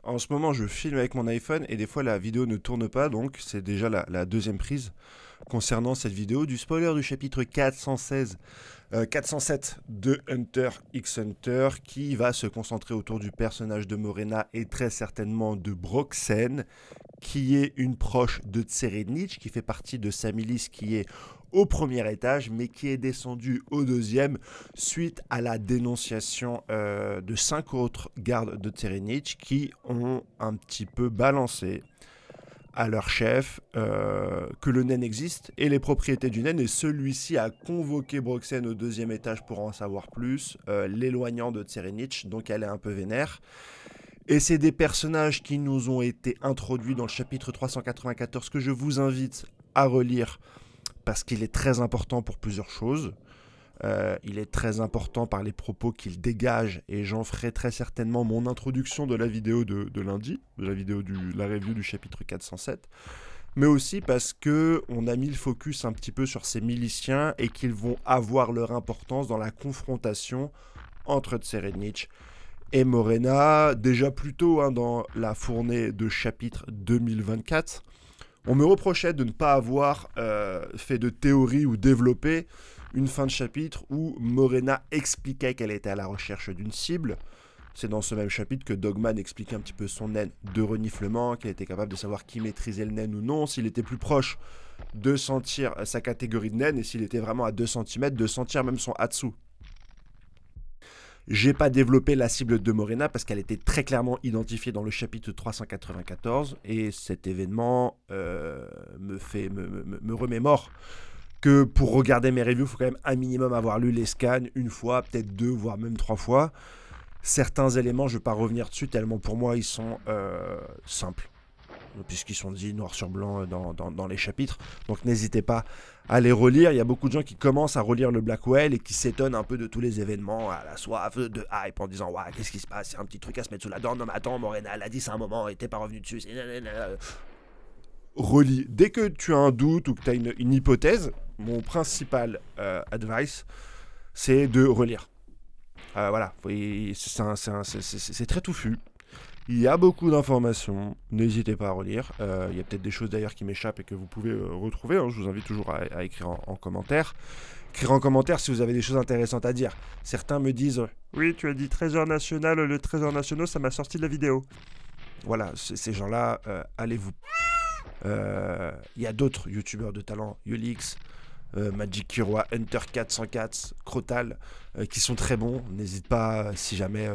En ce moment, je filme avec mon iPhone et des fois la vidéo ne tourne pas, donc c'est déjà la deuxième prise concernant cette vidéo du spoiler du chapitre 407 de Hunter x Hunter qui va se concentrer autour du personnage de Morena et très certainement de Broxen, qui est une proche de Tserenich, qui fait partie de sa milice qui est au premier étage, mais qui est descendue au deuxième suite à la dénonciation de 5 autres gardes de Tserenich qui ont un petit peu balancé à leur chef que le naine existe et les propriétés du naine, et celui-ci a convoqué Broxen au deuxième étage pour en savoir plus, l'éloignant de Tserenich, donc elle est un peu vénère. Et c'est des personnages qui nous ont été introduits dans le chapitre 394 que je vous invite à relire parce qu'il est très important pour plusieurs choses. Il est très important par les propos qu'il dégage, et j'en ferai très certainement mon introduction de la vidéo de lundi, de la vidéo la review du chapitre 407, mais aussi parce qu'on a mis le focus un petit peu sur ces miliciens et qu'ils vont avoir leur importance dans la confrontation entre Tserenich et Morena, déjà plus tôt dans la fournée de chapitre 2024. On me reprochait de ne pas avoir fait de théorie ou développé une fin de chapitre où Morena expliquait qu'elle était à la recherche d'une cible. C'est dans ce même chapitre que Dogman expliquait un petit peu son naine de reniflement, qu'elle était capable de savoir qui maîtrisait le naine ou non, s'il était plus proche de sentir sa catégorie de naine, et s'il était vraiment à 2 cm, de sentir même son Hatsu. J'ai pas développé la cible de Morena parce qu'elle était très clairement identifiée dans le chapitre 394, et cet événement me remémore que pour regarder mes reviews, il faut quand même un minimum avoir lu les scans une fois, peut-être 2, voire même 3 fois. Certains éléments, je ne vais pas revenir dessus, tellement pour moi ils sont simples, puisqu'ils sont dit noir sur blanc dans les chapitres. Donc n'hésitez pas à les relire. Il y a beaucoup de gens qui commencent à relire le Blackwell et qui s'étonnent un peu de tous les événements, à la soif de hype, en disant ouais, qu'est-ce qui se passe, c'est un petit truc à se mettre sous la dent. Non mais attends, Morena, elle a dit ça un moment et t'es pas revenu dessus. Relis. Dès que tu as un doute ou que tu as une hypothèse, mon principal advice, c'est de relire. Voilà, c'est très touffu. Il y a beaucoup d'informations, n'hésitez pas à relire. Il y a peut-être des choses d'ailleurs qui m'échappent et que vous pouvez retrouver. Je vous invite toujours à écrire en commentaire. Écrire en commentaire si vous avez des choses intéressantes à dire. Certains me disent oui, tu as dit Trésor National, le Trésor National, ça m'a sorti de la vidéo. Voilà, ces gens-là, allez-vous. Il y a d'autres youtubeurs de talent, Yulix, Magic Kiroa, Hunter 404, Crotal, qui sont très bons. N'hésite pas, si jamais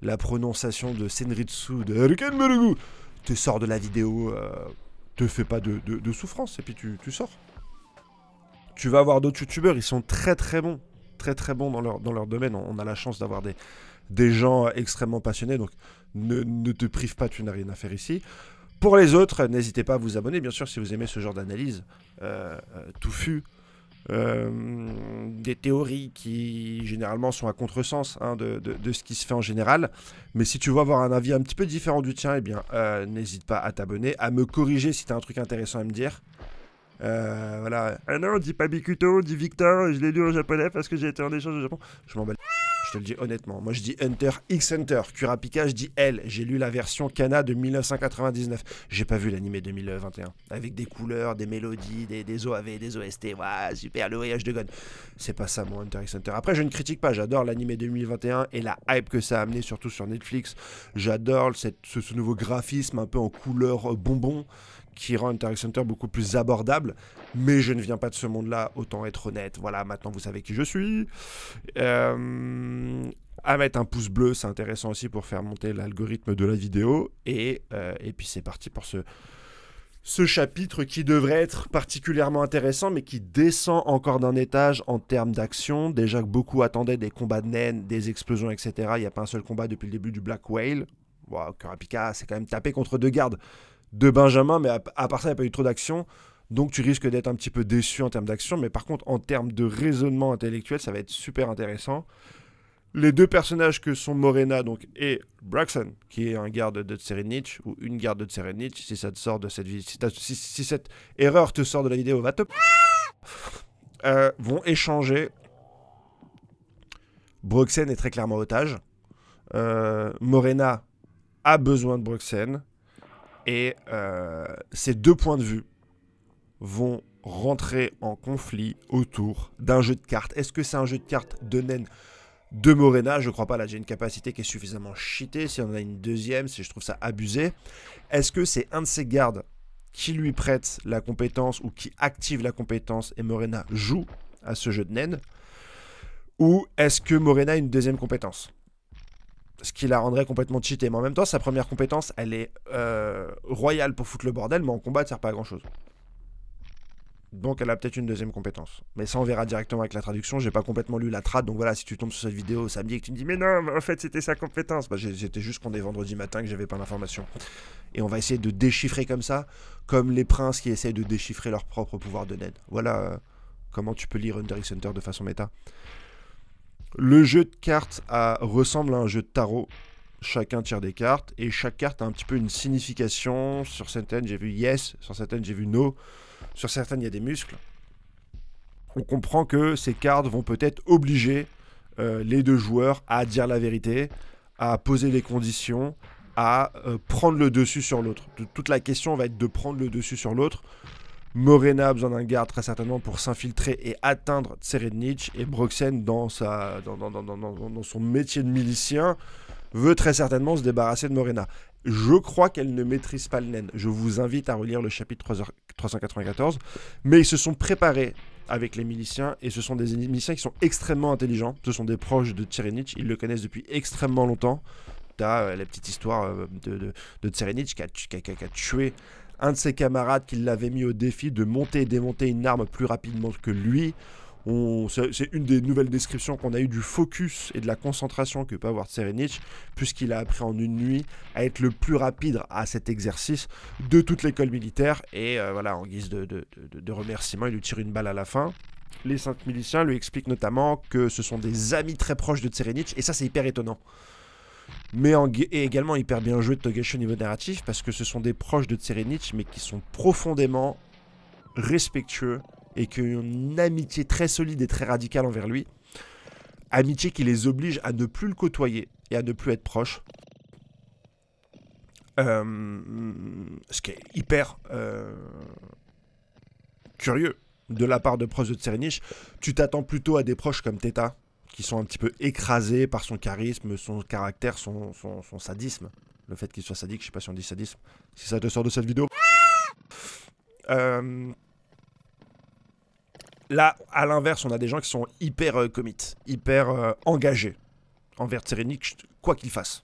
la prononciation de Senritsu de Hurricane Murugu te sort de la vidéo, te fais pas de souffrance, et puis tu sors. Tu vas avoir d'autres youtubeurs, ils sont très très bons. Très très bons dans leur domaine. On a la chance d'avoir des gens extrêmement passionnés, donc ne te prive pas, tu n'as rien à faire ici. Pour les autres, n'hésitez pas à vous abonner, bien sûr, si vous aimez ce genre d'analyse touffue. Des théories qui généralement sont à contresens de ce qui se fait en général, mais si tu veux avoir un avis un petit peu différent du tien, eh bien n'hésite pas à t'abonner, à me corriger si tu as un truc intéressant à me dire. Voilà. Ah non, dis pas Bikuto, dis Victor, je l'ai lu en japonais parce que j'ai été en échange au Japon. Je m'en bats. Je te le dis honnêtement. Moi, je dis Hunter x Hunter. Kurapika, je dis L. J'ai lu la version Kana de 1999. J'ai pas vu l'animé 2021. Avec des couleurs, des mélodies, des OAV, des OST. Ouais, super, le voyage de Gon. C'est pas ça, mon Hunter x Hunter. Après, je ne critique pas. J'adore l'animé 2021 et la hype que ça a amené, surtout sur Netflix. J'adore ce nouveau graphisme un peu en couleur bonbon qui rend Hunter x Hunter beaucoup plus abordable, mais je ne viens pas de ce monde-là, autant être honnête. Voilà, maintenant vous savez qui je suis. À mettre un pouce bleu, c'est intéressant aussi pour faire monter l'algorithme de la vidéo, et puis c'est parti pour ce chapitre qui devrait être particulièrement intéressant, mais qui descend encore d'un étage en termes d'action. Déjà que beaucoup attendaient des combats de naines, des explosions, etc. Il n'y a pas un seul combat depuis le début du Black Whale. Wow, Kurapika, c'est quand même tapé contre 2 gardes de Benjamin, mais à part ça, il n'y a pas eu trop d'action. Donc tu risques d'être un petit peu déçu en termes d'action, mais par contre, en termes de raisonnement intellectuel, ça va être super intéressant. Les deux personnages que sont Morena donc, et Braxton, qui est un garde de Tserenich, ou une garde de Tserenich, si ça te sort de cette vidéo, si cette erreur te sort de la vidéo, va te... vont échanger. Broxen est très clairement otage. Morena a besoin de Broxen. Et ces deux points de vue vont rentrer en conflit autour d'un jeu de cartes. Est-ce que c'est un jeu de cartes de naine de Morena? Je crois pas, là j'ai une capacité qui est suffisamment cheatée. Si on en a une deuxième, je trouve ça abusé. Est-ce que c'est un de ses gardes qui lui prête la compétence ou qui active la compétence et Morena joue à ce jeu de naine? Ou est-ce que Morena a une deuxième compétence? Ce qui la rendrait complètement cheatée. Mais en même temps, sa première compétence, elle est royale pour foutre le bordel, mais en combat, elle ne sert pas à grand chose. Donc elle a peut-être une deuxième compétence. Mais ça, on verra directement avec la traduction. J'ai pas complètement lu la trad, donc voilà, si tu tombes sur cette vidéo samedi et que tu me dis « Mais non, en fait, c'était sa compétence », bah, c'était juste qu'on est vendredi matin, que j'avais pas d'informations. Et on va essayer de déchiffrer comme ça, comme les princes qui essayent de déchiffrer leur propre pouvoir de naine. Voilà comment tu peux lire Hunter x Hunter de façon méta. Le jeu de cartes ressemble à un jeu de tarot. Chacun tire des cartes et chaque carte a un petit peu une signification. Sur certaines, j'ai vu yes, sur certaines, j'ai vu no. Sur certaines, il y a des muscles. On comprend que ces cartes vont peut-être obliger les deux joueurs à dire la vérité, à poser les conditions, à prendre le dessus sur l'autre. Toute la question va être de prendre le dessus sur l'autre. Morena a besoin d'un garde très certainement pour s'infiltrer et atteindre Tserednich. Et Broxen, dans son métier de milicien, veut très certainement se débarrasser de Morena. Je crois qu'elle ne maîtrise pas le naine. Je vous invite à relire le chapitre 394. Mais ils se sont préparés avec les miliciens. Et ce sont des miliciens qui sont extrêmement intelligents. Ce sont des proches de Tserednich. Ils le connaissent depuis extrêmement longtemps. Tu as la petite histoire de Tserednich qui a tué un de ses camarades qui l'avait mis au défi de monter et démonter une arme plus rapidement que lui. C'est une des nouvelles descriptions qu'on a eu du focus et de la concentration que peut avoir Tserednich, puisqu'il a appris en une nuit à être le plus rapide à cet exercice de toute l'école militaire. Et voilà, en guise de remerciement, il lui tire une balle à la fin. Les 5 miliciens lui expliquent notamment que ce sont des amis très proches de Tserednich, et ça c'est hyper étonnant. Mais également hyper bien joué de Togashi au niveau narratif, parce que ce sont des proches de Tserednich, mais qui sont profondément respectueux et qui ont une amitié très solide et très radicale envers lui. Amitié qui les oblige à ne plus le côtoyer et à ne plus être proche. Ce qui est hyper curieux de la part de proches de Tserednich. Tu t'attends plutôt à des proches comme Theta, qui sont un petit peu écrasés par son charisme, son caractère, son sadisme. Le fait qu'il soit sadique, je sais pas si on dit sadisme. Si ça te sort de cette vidéo. Là, à l'inverse, on a des gens qui sont hyper commit, hyper engagés envers Tserednich, quoi qu'il fasse.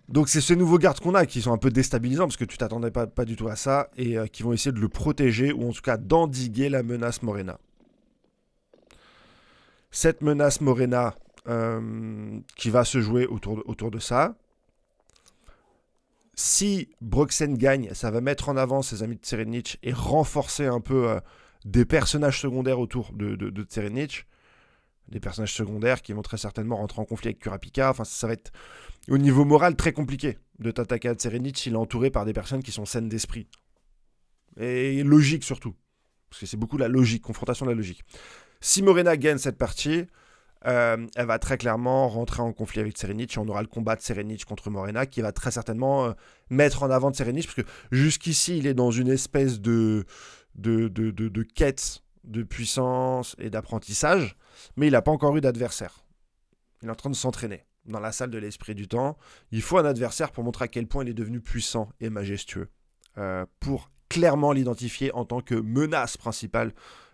Donc c'est ces nouveaux gardes qu'on a qui sont un peu déstabilisants, parce que tu t'attendais pas du tout à ça, et qui vont essayer de le protéger, ou en tout cas d'endiguer la menace Morena. Cette menace Morena qui va se jouer autour de ça. Si Broxen gagne, ça va mettre en avant ses amis de Tserednich et renforcer un peu des personnages secondaires autour de Tserednich. Des personnages secondaires qui vont très certainement rentrer en conflit avec Kurapika. Enfin, ça va être au niveau moral très compliqué de t'attaquer à Tserednich s'il est entouré par des personnes qui sont saines d'esprit. Et logique surtout. Parce que c'est beaucoup la logique, confrontation de la logique. Si Morena gagne cette partie, elle va très clairement rentrer en conflit avec Tserednich. Et on aura le combat de Tserednich contre Morena qui va très certainement mettre en avant Tserednich. Parce que jusqu'ici, il est dans une espèce de quête de puissance et d'apprentissage. Mais il n'a pas encore eu d'adversaire. Il est en train de s'entraîner dans la salle de l'esprit du temps. Il faut un adversaire pour montrer à quel point il est devenu puissant et majestueux. Pour clairement l'identifier en tant que menace principale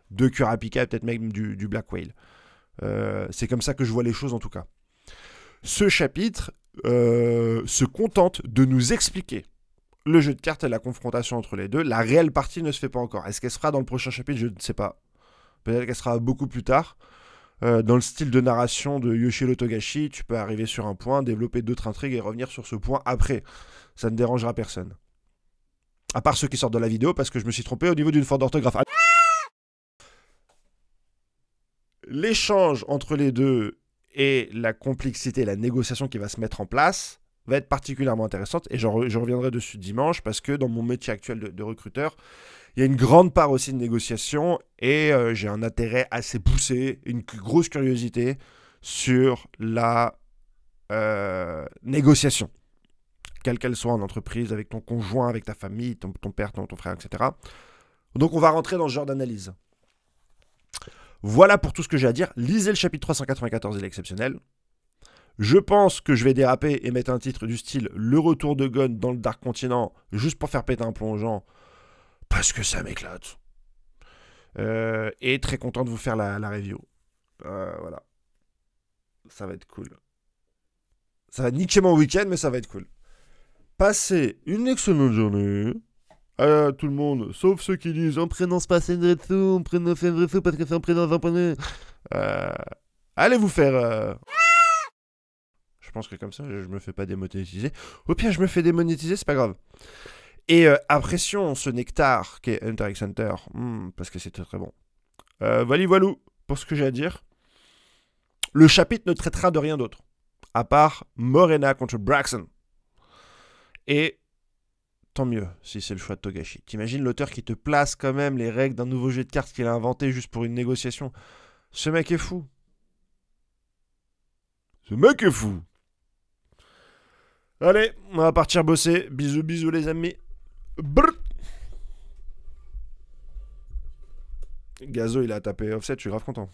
de Kurapika et peut-être même du Black Whale. C'est comme ça que je vois les choses en tout cas. Ce chapitre se contente de nous expliquer le jeu de cartes et la confrontation entre les deux. La réelle partie ne se fait pas encore. Est-ce qu'elle sera dans le prochain chapitre? Je ne sais pas. Peut-être qu'elle sera beaucoup plus tard. Dans le style de narration de Yoshiro Togashi, tu peux arriver sur un point, développer d'autres intrigues et revenir sur ce point après. Ça ne dérangera personne. À part ceux qui sortent de la vidéo, parce que je me suis trompé au niveau d'une faute d'orthographe. L'échange entre les deux et la complexité, la négociation qui va se mettre en place va être particulièrement intéressante. Et je reviendrai dessus dimanche, parce que dans mon métier actuel de recruteur, il y a une grande part aussi de négociation et j'ai un intérêt assez poussé, une grosse curiosité sur la négociation. quelle qu'elle soit, en entreprise, avec ton conjoint, avec ta famille, ton père, ton frère, etc. Donc on va rentrer dans ce genre d'analyse. Voilà pour tout ce que j'ai à dire. Lisez le chapitre 394, il est exceptionnel. Je pense que je vais déraper et mettre un titre du style « Le retour de Gon dans le Dark Continent » juste pour faire péter un plomb aux gens, parce que ça m'éclate. Et très content de vous faire la review. Voilà. Ça va être cool. Ça va niquer mon week-end, mais ça va être cool. Passez une excellente journée. À tout le monde, sauf ceux qui disent « On prononce pas Senretsu, on prononce Senretsu parce que c'est un prénom japonais. » Allez vous faire... Je pense que comme ça, je me fais pas démonétiser. Au pire, je me fais démonétiser, c'est pas grave. Et apprécions ce nectar qu'est Hunter x Hunter, parce que c'est très très bon. Voilà pour ce que j'ai à dire. Le chapitre ne traitera de rien d'autre, à part Morena contre Braxton. Et tant mieux si c'est le choix de Togashi. T'imagines l'auteur qui te place quand même les règles d'un nouveau jeu de cartes qu'il a inventé juste pour une négociation. Ce mec est fou. Ce mec est fou. Allez, on va partir bosser. Bisous, bisous les amis. Brrr. Gazo, il a tapé offset, je suis grave content.